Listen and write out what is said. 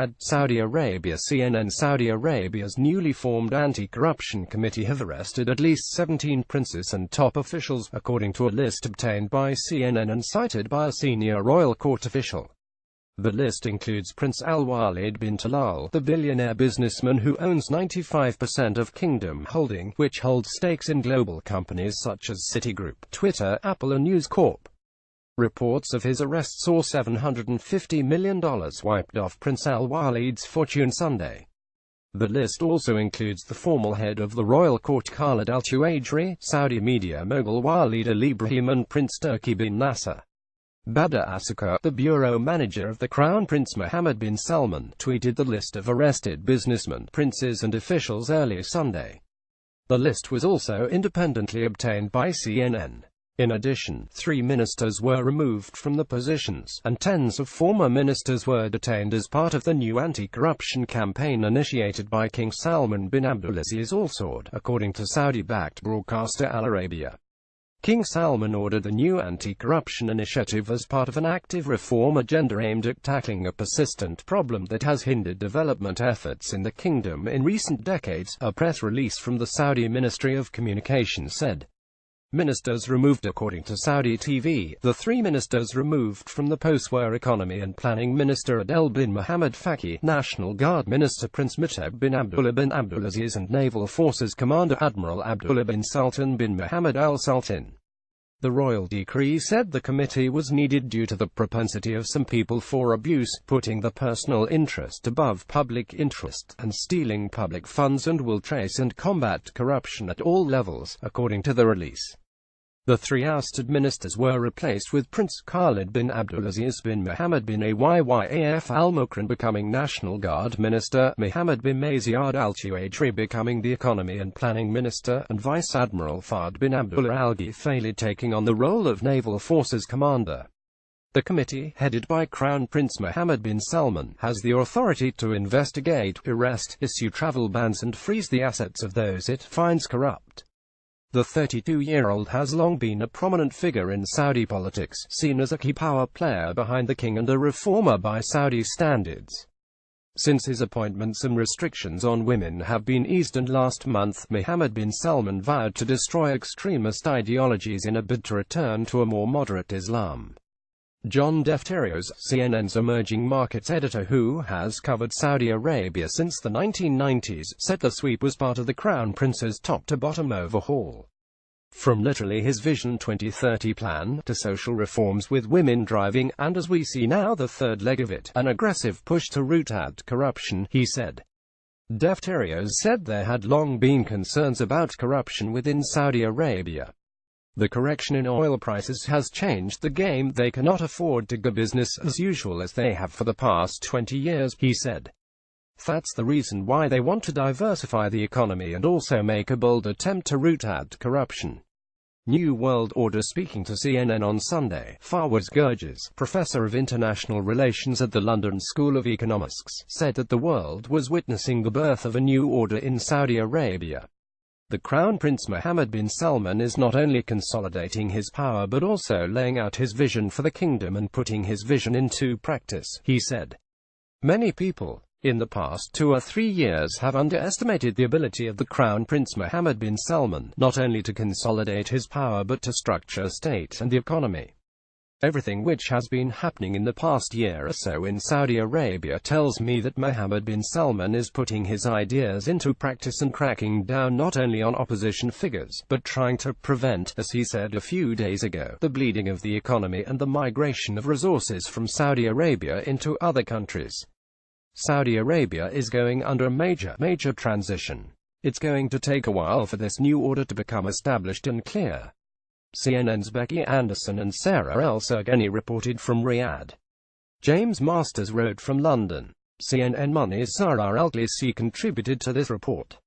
Riyadh, Saudi Arabia. CNN Saudi Arabia's newly formed anti-corruption committee have arrested at least 17 princes and top officials, according to a list obtained by CNN and cited by a senior royal court official. The list includes Prince Al-Walid bin Talal, the billionaire businessman who owns 95% of Kingdom Holding, which holds stakes in global companies such as Citigroup, Twitter, Apple and News Corp. Reports of his arrest saw $750 million wiped off Prince Al-Walid's fortune Sunday. The list also includes the former head of the royal court Khalid Al-Tuwaijri, Saudi media mogul Walid Al-Ibrahim and Prince Turki bin Nasser. Badr Asakar, the bureau manager of the Crown Prince Mohammed bin Salman, tweeted the list of arrested businessmen, princes and officials earlier Sunday. The list was also independently obtained by CNN. In addition, 3 ministers were removed from the positions, and tens of former ministers were detained as part of the new anti-corruption campaign initiated by King Salman bin Abdulaziz Al Saud, according to Saudi-backed broadcaster Al Arabiya. King Salman ordered the new anti-corruption initiative as part of an active reform agenda aimed at tackling a persistent problem that has hindered development efforts in the kingdom in recent decades, a press release from the Saudi Ministry of Communications said. Ministers removed. According to Saudi TV, the 3 ministers removed from the posts were Economy and Planning Minister Adel bin Mohammed Faki, National Guard Minister Prince Muttab bin Abdullah bin Abdulaziz and Naval Forces Commander Admiral Abdullah bin Sultan bin Mohammed Al Sultan. The royal decree said the committee was needed due to the propensity of some people for abuse, putting the personal interest above public interest, and stealing public funds, and will trace and combat corruption at all levels, according to the release. The 3 ousted ministers were replaced with Prince Khalid bin Abdulaziz bin Mohammed bin Ayyath Al Mukran becoming National Guard Minister, Mohammed bin Mazyad Al Tuwaijri becoming the Economy and Planning Minister, and Vice Admiral Fahd bin Abdullah Al Ghifayli taking on the role of Naval Forces Commander. The committee, headed by Crown Prince Mohammed bin Salman, has the authority to investigate, arrest, issue travel bans and freeze the assets of those it finds corrupt. The 32-year-old has long been a prominent figure in Saudi politics, seen as a key power player behind the king and a reformer by Saudi standards. Since his appointment, some restrictions on women have been eased, and last month, Mohammed bin Salman vowed to destroy extremist ideologies in a bid to return to a more moderate Islam. John Defterios, CNN's emerging markets editor who has covered Saudi Arabia since the 1990s, said the sweep was part of the Crown Prince's top-to-bottom overhaul. From literally his Vision 2030 plan, to social reforms with women driving, and as we see now the third leg of it, an aggressive push to root out corruption, he said. Defterios said there had long been concerns about corruption within Saudi Arabia. The correction in oil prices has changed the game. They cannot afford to go business as usual as they have for the past 20 years, he said. That's the reason why they want to diversify the economy and also make a bold attempt to root out corruption. New World Order. Speaking to CNN on Sunday, Fawaz Gerges, professor of international relations at the London School of Economics, said that the world was witnessing the birth of a new order in Saudi Arabia. The Crown Prince Mohammed bin Salman is not only consolidating his power but also laying out his vision for the kingdom and putting his vision into practice, he said. Many people, in the past 2 or 3 years, have underestimated the ability of the Crown Prince Mohammed bin Salman, not only to consolidate his power but to structure state and the economy. Everything which has been happening in the past year or so in Saudi Arabia tells me that Mohammed bin Salman is putting his ideas into practice and cracking down not only on opposition figures, but trying to prevent, as he said a few days ago, the bleeding of the economy and the migration of resources from Saudi Arabia into other countries. Saudi Arabia is going under a major transition. It's going to take a while for this new order to become established and clear. CNN's Becky Anderson and Sarah El-Sergani reported from Riyadh. James Masters wrote from London. CNN Money's Zahra Al-Qalissi contributed to this report.